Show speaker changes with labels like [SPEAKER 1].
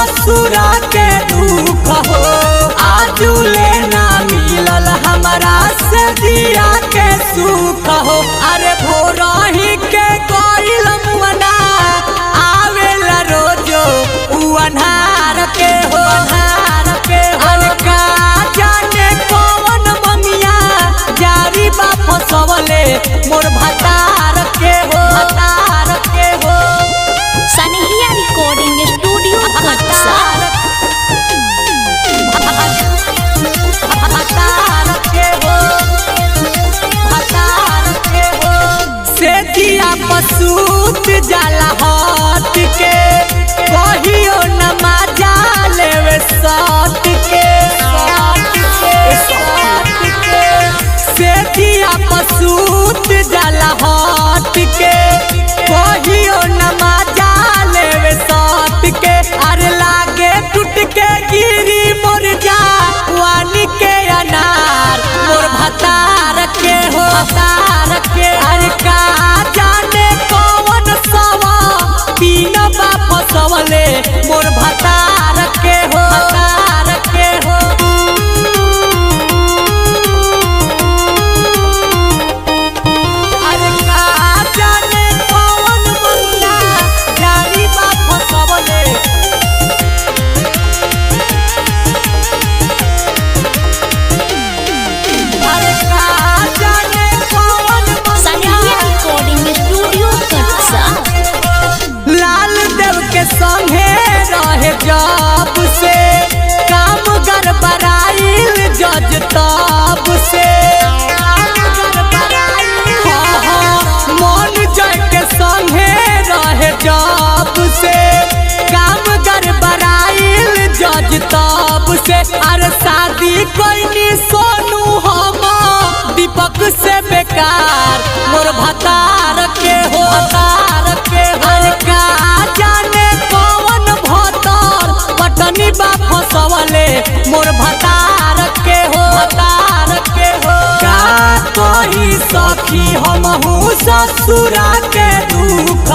[SPEAKER 1] ससुरा के दुख हो आजू लेना मिलल हमारा से दिया के सुख हो। अरे भोरही के कोइल मुअना आवेला रोजो उ अन्हार के हो अन्हार के हो। अरे का जाने कौन ममिया जारी बा फसवले मोर भतार के हो भतार के हो।
[SPEAKER 2] सनहिया रिकॉर्डिंग स्टूडियो कटसा।
[SPEAKER 1] पसूत जाला हाथ के कहियो नमाजा लेवे साथ के से दिया पसूत जाला हाथ के कहियो नमाजा लेवे साथ के। अरे लागे टूट के गिरी मोर जा वानी के अनार मोर भतार के हो भतार के। अरे का जाने कौन सवा पीना बा फसवले मोर भतार के हो भतार के हो। अरे का जाने कौन ममिया जारी बा फसवले अरे का जाने कौन
[SPEAKER 2] सनहिया रिकॉर्डिंग स्टूडियो कटसा।
[SPEAKER 1] लाल देव के संगे रहे जब से काम गड़बड़ाइल जज तब से मन जय के संगे रहे जब से काम गड़बड़ाइल जज तब से। अरे शादी कोई सोनू हम दीपक से बेकार मोर भतार के हो भतार के हो। अरे का जाने कौन भतर पटनी बा फसवले मोर भतार के हो भतार के हो। का कोई सखी हमहू ससुरा के दुख